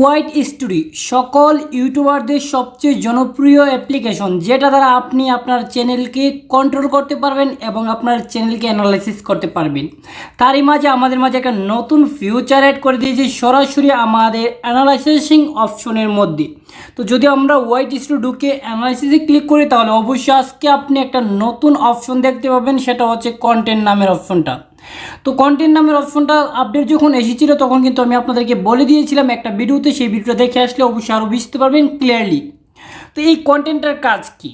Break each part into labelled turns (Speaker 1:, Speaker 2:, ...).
Speaker 1: White studio সকল ইউটিউবারদের সবচেয়ে জনপ্রিয় অ্যাপ্লিকেশন, যেটা দ্বারা আপনি আপনার চ্যানেলকে কন্ট্রোল করতে পারবেন এবং আপনার চ্যানেলকে অ্যানালাইসিস করতে পারবেন। তারই মাঝে আমাদের মাঝে একটা নতুন ফিউচার অ্যাড করে দিয়েছি সরাসরি আমাদের অ্যানালাইসিসিং অপশনের মধ্যে। তো যদি আমরা ওয়াইট স্টুডিও ঢুকে অ্যানালাইসিসে ক্লিক করি তাহলে অবশ্যই আজকে আপনি একটা নতুন অপশন দেখতে পাবেন, সেটা হচ্ছে কন্টেন্ট নামের অপশনটা। তো কন্টেন্ট নামের অপশনটা আপডেট যখন এসেছিল তখন কিন্তু আমি আপনাদেরকে বলে দিয়েছিলাম একটা ভিডিওতে, সেই ভিডিওটা দেখে আসলে অবশ্যই আরও বুঝতে পারবেন ক্লিয়ারলি। তো এই কন্টেন্টের কাজ কি?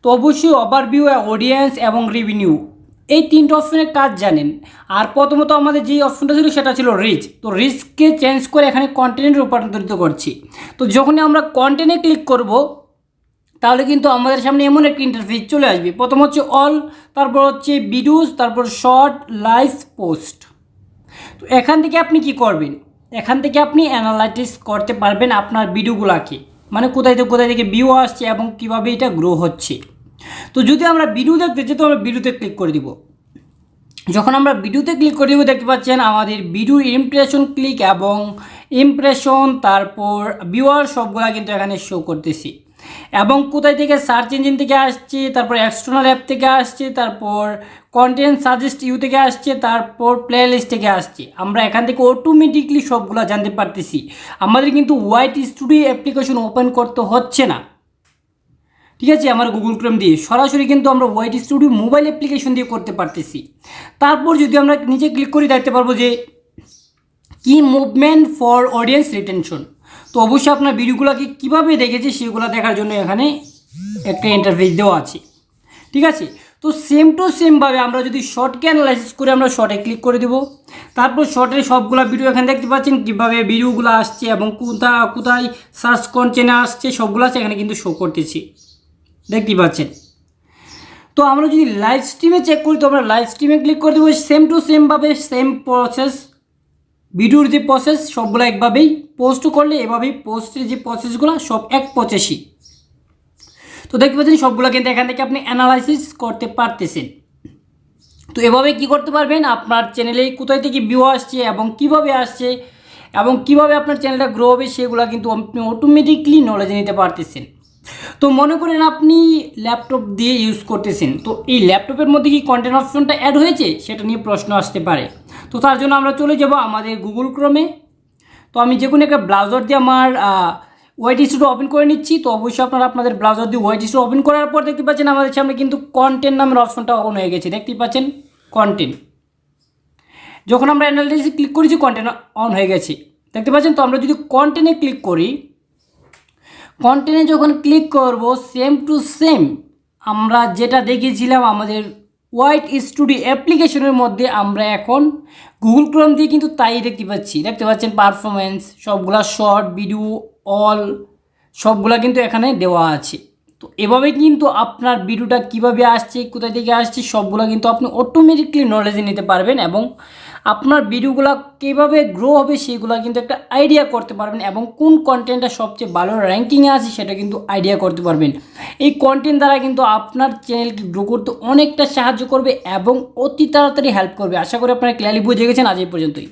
Speaker 1: তো অবশ্যই ওভারভিউ, অডিয়েন্স এবং রেভিনিউ, এই তিনটে অপশনের কাজ জানেন। আর প্রথমত আমাদের যে অপশনটা ছিল সেটা ছিল রিচ। তো রিচকে চেঞ্জ করে এখানে কন্টেন্টে রূপান্তরিত করছি। তো যখনই আমরা কন্টেন্টে ক্লিক করব তাহলে কিন্তু আমাদের সামনে এমন একটা ইন্টারফেস চলে আসবে। প্রথম হচ্ছে অল, তারপর হচ্ছে ভিডিওস, তারপর শর্ট, লাইভ, পোস্ট। তো এখান থেকে আপনি কি করবেন? এখান থেকে আপনি অ্যানালাইসিস করতে পারবেন আপনার ভিডিওগুলোকে, মানে কোথায় থেকে ভিউ আসছে এবং কীভাবে এটা গ্রো হচ্ছে। তো যদি আমরা ভিডিও দেখতে চাই তো আমরা ভিডিওতে ক্লিক করে দিব। যখন আমরা ভিডিওতে ক্লিক করে দিব দেখতে পাচ্ছেন আমাদের ভিডিও ইমপ্রেশন, ক্লিক এবং ইমপ্রেশন, তারপর ভিউয়ার সবগুলা কিন্তু এখানে শো করতেছি। এবং কোথায় থেকে? সার্চ ইঞ্জিন থেকে আসছে, তারপর এক্সটার্নাল অ্যাপ থেকে আসছে, তারপর কন্টেন্ট সাজেস্ট ইউ থেকে আসছে, তারপর প্লে লিস্ট থেকে আসছে। আমরা এখান থেকে অটোমেটিকলি সবগুলো জানতে পারতেছি। আমাদের কিন্তু ওয়াইট স্টুডিও অ্যাপ্লিকেশন ওপেন করতে হচ্ছে না, ঠিক আছে? আমার গুগল ক্রোম দিয়ে সরাসরি কিন্তু আমরা ওয়াইট স্টুডিও মোবাইল অ্যাপ্লিকেশন দিয়ে করতে পারতেছি। তারপর যদি আমরা নিচে ক্লিক করি দেখতে পারবো যে কি মুভমেন্ট ফর অডিয়েন্স রিটেনশন। তো অবশ্যই আপনার ভিডিওগুলোকে কীভাবে দেখেছে সেগুলো দেখার জন্য এখানে একটা ইন্টারফেস দেওয়া আছে, ঠিক আছে? তো সেম টু সেমভাবে আমরা যদি শর্টকে অ্যানালাইসিস করে আমরা শর্টে ক্লিক করে দেবো। তারপর শর্টের সবগুলো ভিডিও এখানে দেখতে পাচ্ছেন কীভাবে ভিডিওগুলো আসছে এবং কোথায় সার্চ কন্টেন্টে আসছে সবগুলো আছে এখানে কিন্তু শো করতেছি, দেখতেই পাচ্ছেন। তো আমরা যদি লাইভ স্ট্রিমে চেক করি তো আমরা লাইভ স্ট্রিমে ক্লিক করে দেবো। সেম টু সেমভাবে সেম প্রসেস, ভিডিওর যে প্রসেস সবগুলো একভাবেই, পোস্ট করলে এভাবেই পোস্টের যে প্রসেসগুলো সব এক প্রসেসই। তো দেখতে পাচ্ছেন সবগুলো কিন্তু এখান থেকে আপনি অ্যানালাইসিস করতে পারতেছেন। তো এভাবে কি করতে পারবেন? আপনার চ্যানেলে কোথায় থেকে ভিউ আসছে এবং কিভাবে আসছে এবং কিভাবে আপনার চ্যানেলটা গ্রো হবে সেগুলো কিন্তু আপনি অটোমেটিকলি নলেজ নিতে পারতেছেন। তো মনে করেন আপনি ল্যাপটপ দিয়ে ইউজ করতেছেন, তো এই ল্যাপটপের মধ্যে কি কন্টেন্ট অপশনটা অ্যাড হয়েছে সেটা নিয়ে প্রশ্ন আসতে পারে। তো তার জন্য আমরা চলে যাব আমাদের গুগল ক্রোমে। তো আমি যে কোনো একটা ব্রাউজার দিয়ে আমার ওয়াইট স্টুডিও ওপেন করে নিচ্ছি। তো অবশ্যই আপনারা আপনাদের ব্রাউজার দিয়ে ওয়াইট স্টুডিও ওপেন করার পর দেখতে পাচ্ছেন আমাদের সামনে কিন্তু কন্টেন্ট নামের অপশনটা অন হয়ে গেছে, দেখতেই পাচ্ছেন কন্টেন্ট। যখন আমরা অ্যানালাইসিসে ক্লিক করেছি কন্টেন্ট অন হয়ে গেছে, দেখতে পাচ্ছেন। তো আমরা যদি কন্টেন্টে ক্লিক করি, কন্টেন্টে যখন ক্লিক করব সেম টু সেম আমরা যেটা দেখিয়েছিলাম আমাদের ওয়াইট স্টুডিও অ্যাপ্লিকেশনের মধ্যে আমরা এখন গুগল ক্রোম দিয়ে কিন্তু তাই দেখতে পাচ্ছেন পারফরমেন্স, সবগুলা শর্ট ভিডিও, অল সবগুলা কিন্তু এখানে দেওয়া আছে। তো এভাবে কিন্তু আপনার ভিডিওটা কিভাবে আসছে, কোথায় থেকে আসছে সবগুলো কিন্তু আপনি অটোমেটিকলি নলেজ নিতে পারবেন এবং আপনার ভিডিওগুলো কীভাবে গ্রো হবে সেগুলো কিন্তু একটা আইডিয়া করতে পারবেন এবং কোন কন্টেন্টটা সবচেয়ে ভালো র্যাঙ্কিংয়ে আছে সেটা কিন্তু আইডিয়া করতে পারবেন। এই কন্টেন্ট দ্বারা কিন্তু আপনার চ্যানেলকে গ্রো করতে অনেকটা সাহায্য করবে এবং অতি তাড়াতাড়ি হেল্প করবে। আশা করি আপনারা ক্লিয়ারলি বুঝে গেছেন। আজ এই পর্যন্তই।